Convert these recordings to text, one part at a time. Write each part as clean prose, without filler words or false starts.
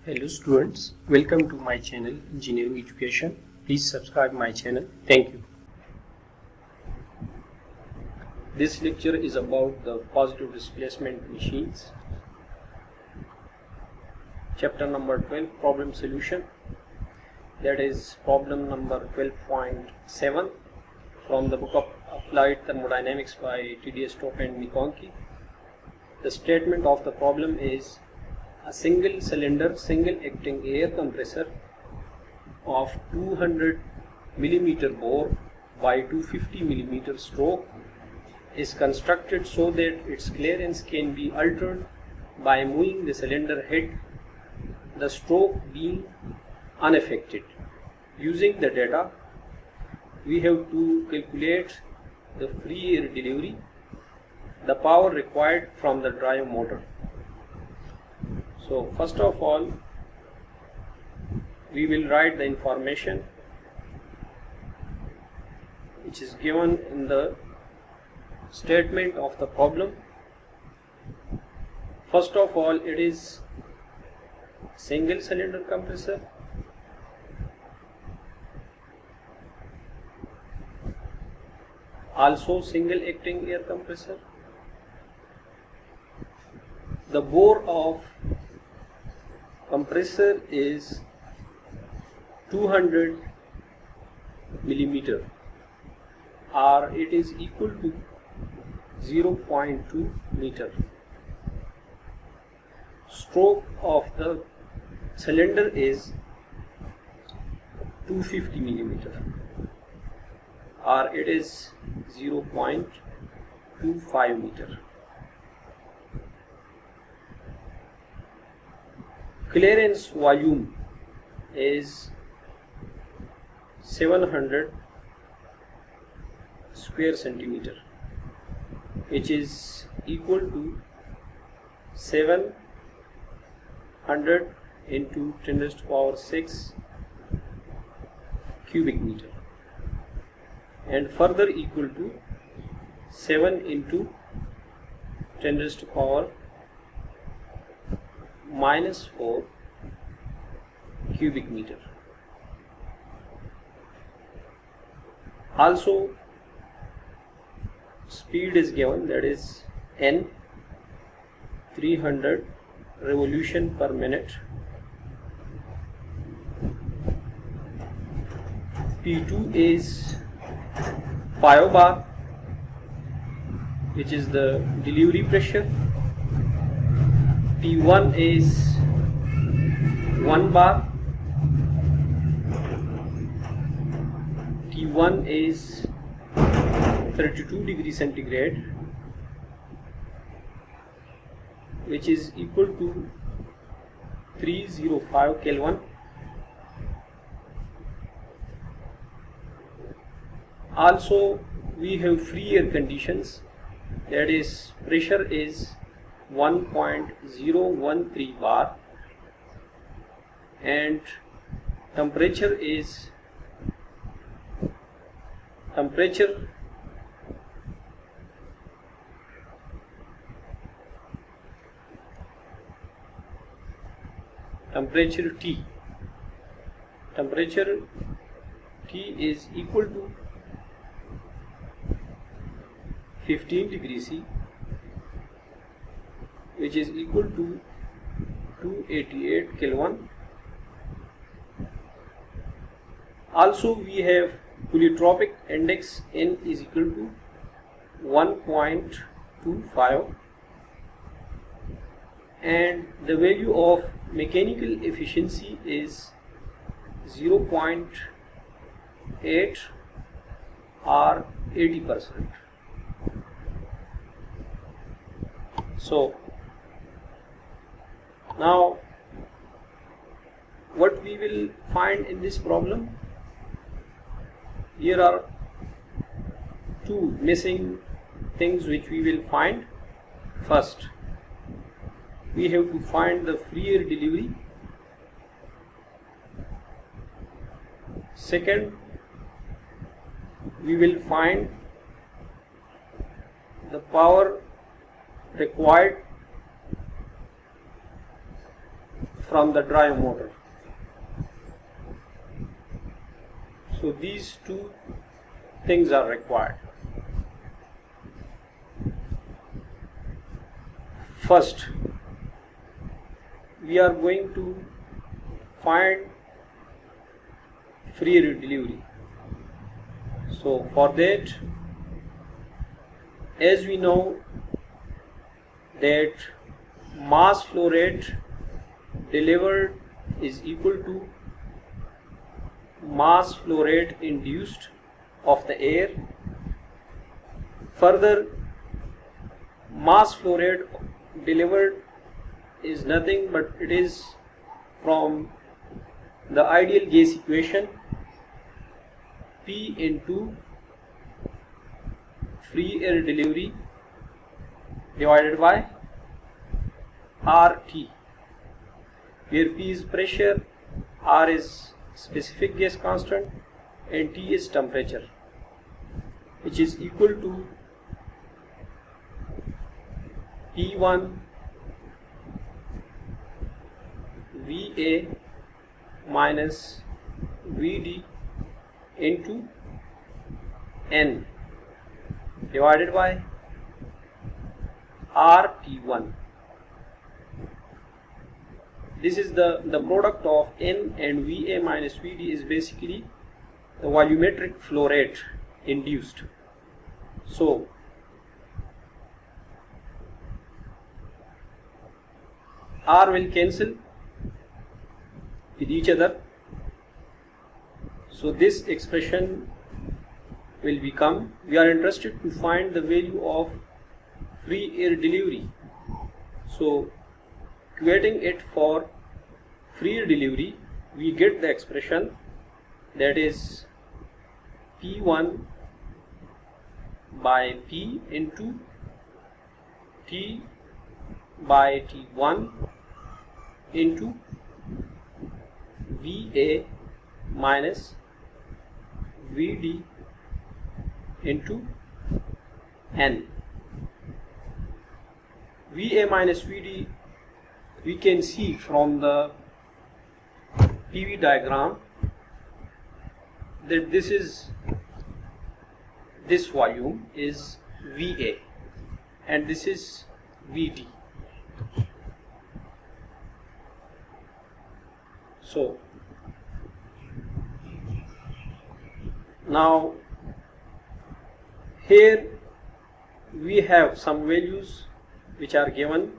Hello students, welcome to my channel Engineering Education. Please subscribe my channel. Thank you. This lecture is about the positive displacement machines. Chapter number 12, problem solution. That is problem number 12.7 from the book of Applied Thermodynamics by T.D. Stoke and McConkey. The statement of the problem is: a single cylinder, single acting air compressor of 200 mm bore by 250 mm stroke is constructed so that its clearance can be altered by moving the cylinder head, the stroke being unaffected. Using the data, we have to calculate the free air delivery, the power required from the drive motor. So first of all, we will write the information which is given in the statement of the problem. First of all, it is single cylinder compressor. Also single acting air compressor. The bore of compressor is 200 mm, or it is equal to 0.2 meter. Stroke of the cylinder is 250 mm, or it is 0.25 meter. Clearance volume is 700 square centimeter, which is equal to 700 into 10 raised to the power 6 cubic meter, and further equal to 7 into 10 raised to the power -4 cubic meter. Also, speed is given, that is n, 300 revolution per minute. P2 is 5 bar, which is the delivery pressure. P1 is 1 bar, T1 is 32 degrees centigrade, which is equal to 305 Kelvin. Also, we have free air conditions, that is pressure is 1.013 bar and temperature is temperature T. Temperature T is equal to 15 degrees C, which is equal to 288 Kelvin. Also, we have pleiotropic index N is equal to 1.25, and the value of mechanical efficiency is 0.8 or 80%. So now what we will find in this problem, here are two missing things which we will find. First, we have to find the free air delivery. Second, we will find the power required from the drive motor. So these two things are required. First, we are going to find free delivery. So for that, as we know that mass flow rate delivered is equal to mass flow rate induced of the air. Further, mass flow rate delivered is nothing but it is from the ideal gas equation, P into free air delivery divided by RT, where P is pressure, R is specific gas constant, and T is temperature, which is equal to P1 VA minus VD into N divided by RT1. This is the product of N and VA minus VD is basically the volumetric flow rate induced. So R will cancel with each other. So this expression will become, we are interested to find the value of free air delivery. So equating it for free air delivery, we get the expression that is P1 by P into T by T1 into VA minus VD into N. VA minus VD we can see from the PV diagram that this volume is VA and this is VD. So now here we have some values which are given.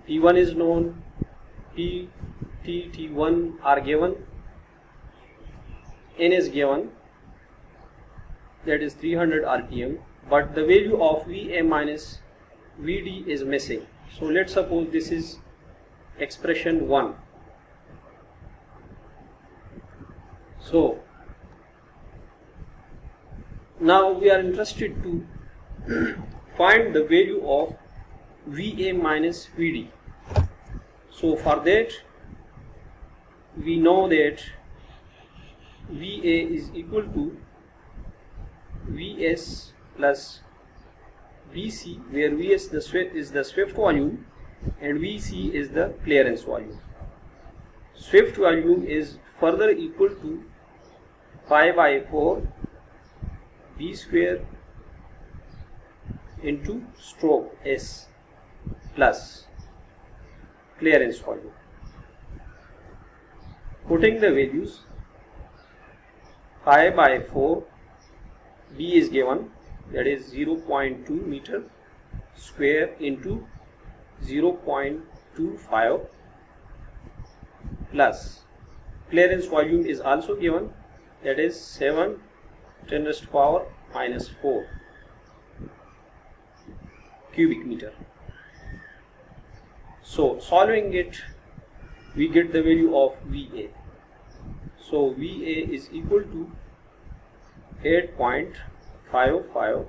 P1 is known, P, T, T1 are given, N is given, that is 300 RPM, but the value of VA minus VD is missing. So let's suppose this is expression 1. So now we are interested to find the value of VA minus VD. So for that we know that VA is equal to Vs plus Vc, where Vs is the swept volume and Vc is the clearance volume. Swept volume is further equal to pi by 4 V square into stroke S plus clearance volume. Putting the values, pi by 4 B is given, that is 0.2 meter square into 0.25 plus clearance volume is also given, that is 7 10 raised to power minus 4 cubic meter. So solving it, we get the value of VA. So VA is equal to 8.55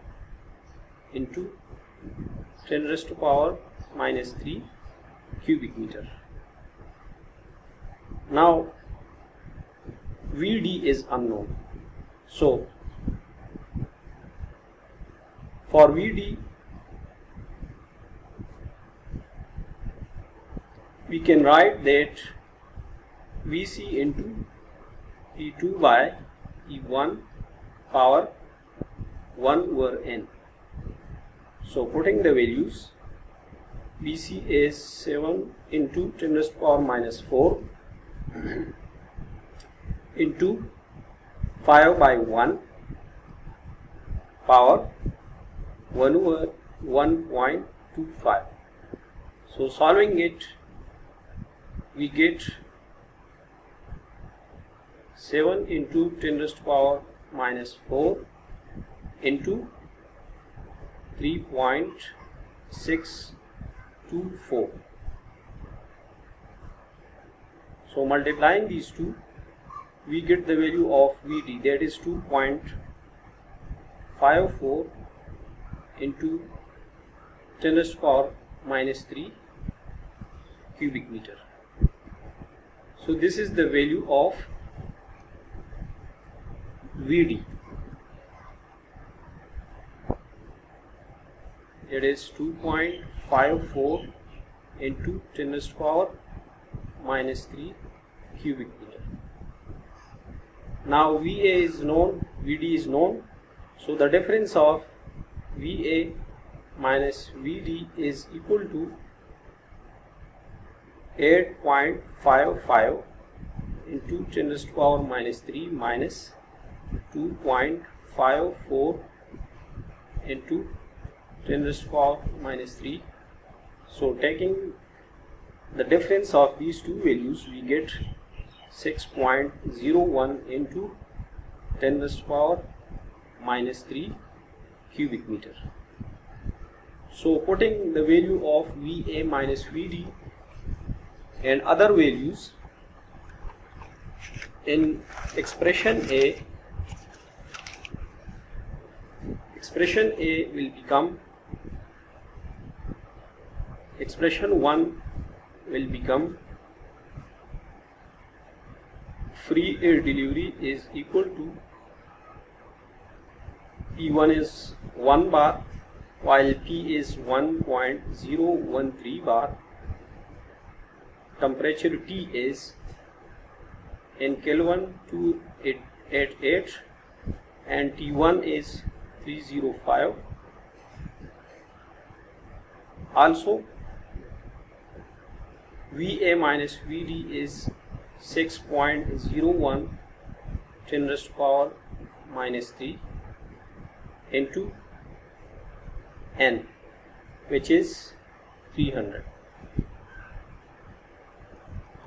into 10 raised to power minus 3 cubic meter. Now VD is unknown. So for VD we can write that Vc into E2 by E1 power 1 over n. So putting the values, Vc is 7 into 10 raised to power minus 4 into 5 by 1 power 1 over 1.25. So solving it, we get 7 into 10 raised to power minus 4 into 3.624. So multiplying these two, we get the value of Vd, that is 2.54 into 10 raised to power minus 3 cubic meter. So this is the value of Vd, that is 2.54 into 10 raised to power minus 3 cubic meter. Now Va is known, Vd is known, so the difference of Va minus Vd is equal to 8.55 into 10 raised to power minus 3 minus 2.54 into 10 raised to power minus 3. So taking the difference of these two values, we get 6.01 into 10 raised to power minus 3 cubic meter. So putting the value of Va minus Vd and other values in expression A will become, expression 1 will become free air delivery is equal to P1 is 1 bar while P is 1.013 bar. Temperature T is in Kelvin 288 and T1 is 305. Also Va minus Vd is 6.01 10 raised to power minus 3 into n, which is 300.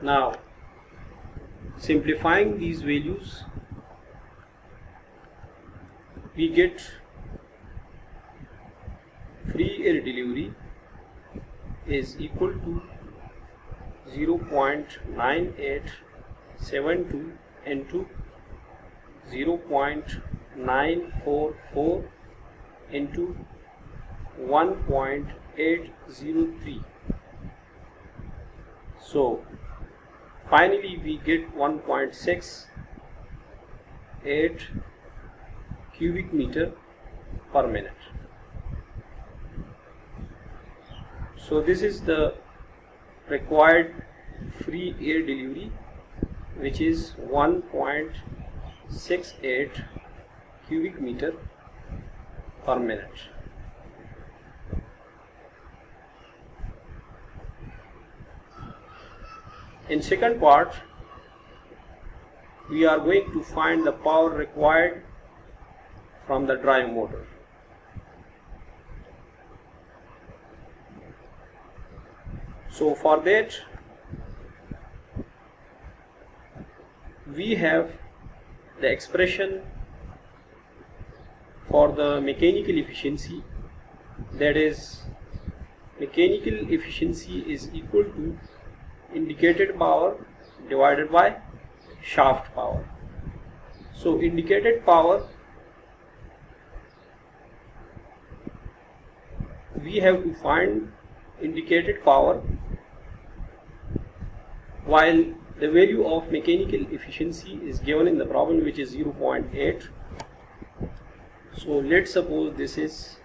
Now simplifying these values, we get free air delivery is equal to 0.9872 into 0.944 into 1.803. So finally we get 1.68 cubic meter per minute. So this is the required free air delivery, which is 1.68 cubic meter per minute. In second part, we are going to find the power required from the drive motor. So for that, we have the expression for the mechanical efficiency, that is mechanical efficiency is equal to indicated power divided by shaft power. So indicated power, we have to find indicated power while the value of mechanical efficiency is given in the problem, which is 0.8. So let's suppose this is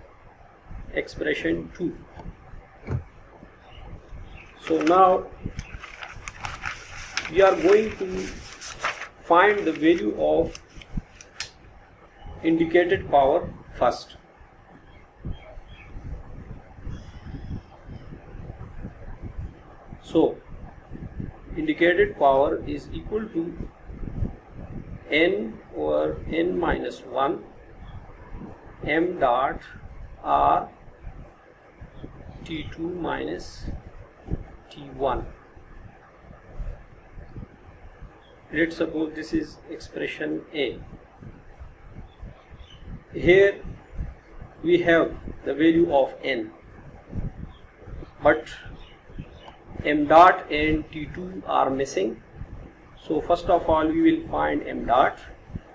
expression 2. So now we are going to find the value of indicated power first. So indicated power is equal to n over n minus 1 m dot r T2 minus T1. Let's suppose this is expression A. Here we have the value of n, but m dot and T2 are missing. So first of all we will find m dot,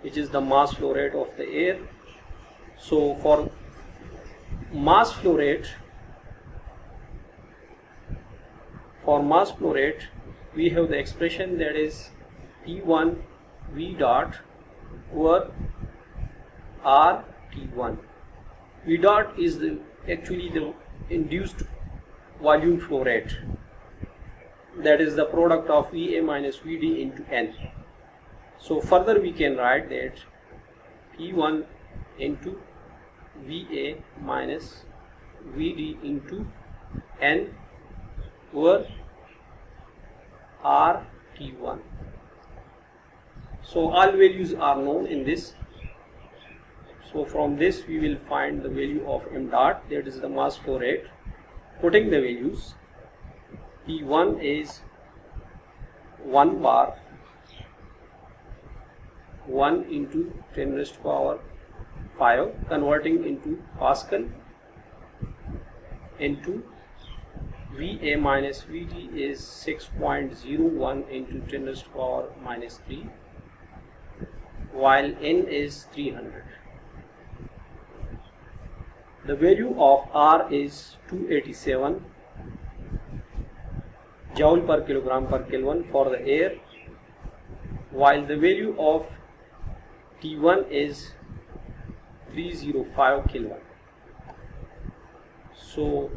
which is the mass flow rate of the air. So for mass flow rate, we have the expression that is P1 V dot over R T1. V dot is actually the induced volume flow rate. That is the product of VA minus VD into N. So further we can write that P1 into VA minus VD into N over RT1. So all values are known in this. So from this we will find the value of m dot, that is the mass flow rate. Putting the values, P1 is 1 bar 1 into 10 raised to power 5, converting into Pascal, into VA minus VD is 6.01 into 10 raised to power minus 3, while N is 300. The value of R is 287 joule per kilogram per Kelvin for the air, while the value of T1 is 305 Kelvin. So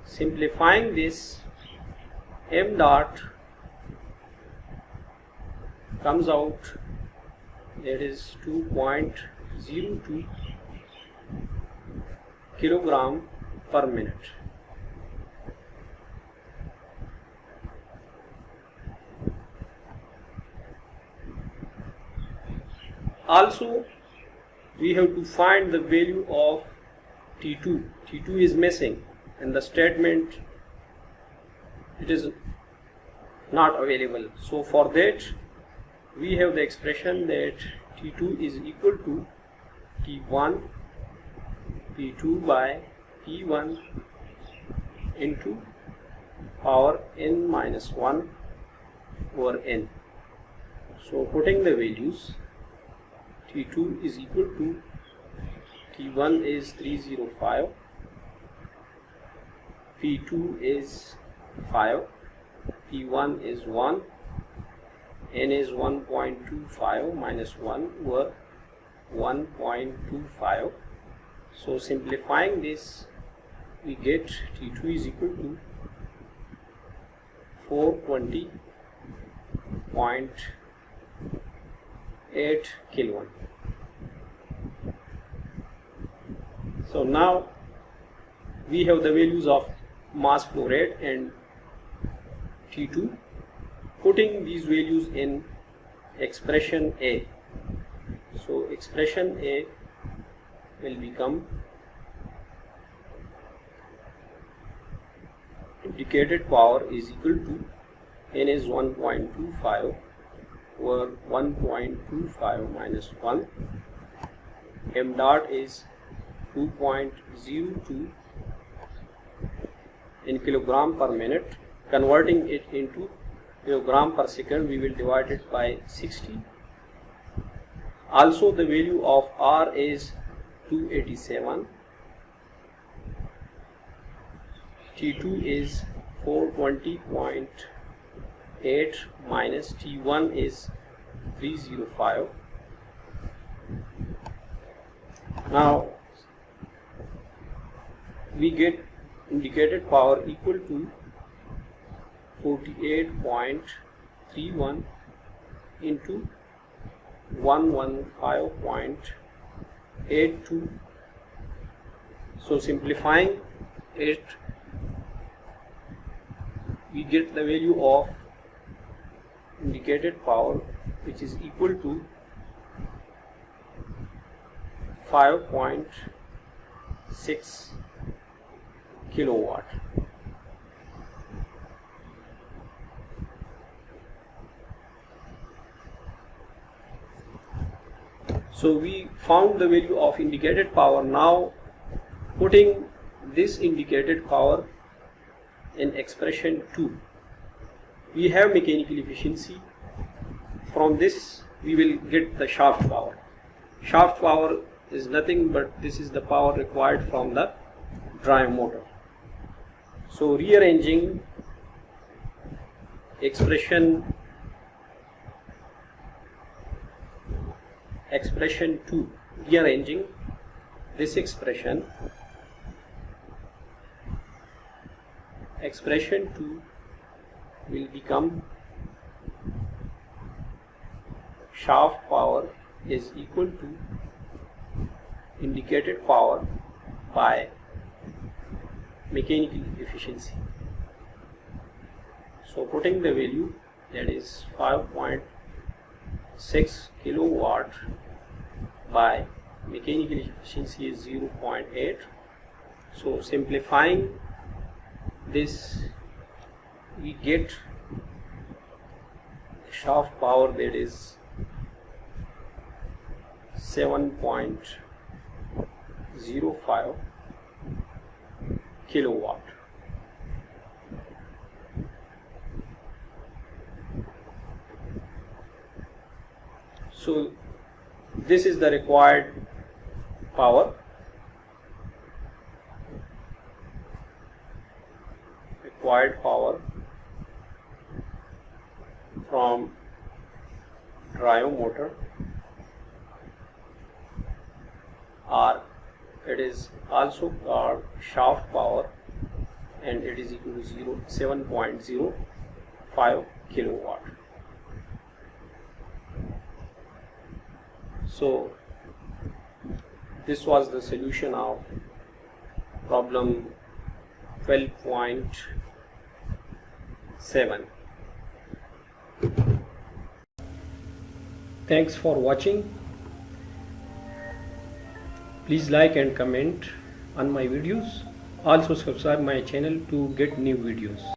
simplifying this, m dot comes out, that is 2.02 kilogram per minute. Also we have to find the value of T2. T2 is missing and the statement it is not available. So for that we have the expression that T2 is equal to T1 P2 by P1 into power n minus 1 over n. So putting the values, T2 is equal to T1 is 305, P2 is 5, P1 is 1, n is 1.25 minus 1 over 1.25. So simplifying this, we get T2 is equal to 420.8 Kelvin. So now we have the values of mass flow rate and T2. Putting these values in expression A. So expression A will become indicated power is equal to n is 1.25 over 1.25 minus 1, m dot is 2.02 in kilogram per minute. Converting it into kilogram per second, we will divide it by 60. Also the value of R is 287, T2 is 420.8 minus T1 is 305. Now we get indicated power equal to 48.3 31 into 115.82. So simplifying it, we get the value of indicated power, which is equal to 5.6 kilowatt. So we found the value of indicated power. Now putting this indicated power in expression 2, we have mechanical efficiency. From this we will get the shaft power. Shaft power is nothing but this is the power required from the drive motor. So rearranging expression 2, rearranging this expression 2 will become shaft power is equal to indicated power by mechanical efficiency. So putting the value, that is 5.6 kilowatt by mechanical efficiency is 0.8. So simplifying this, we get shaft power, that is 7.05 kilowatt. So this is the required power. From drive motor, or it is also called shaft power, and it is equal to 7.05 kilowatt. So this was the solution of problem 12.7. Thanks for watching. Please like and comment on my videos. Also subscribe my channel to get new videos.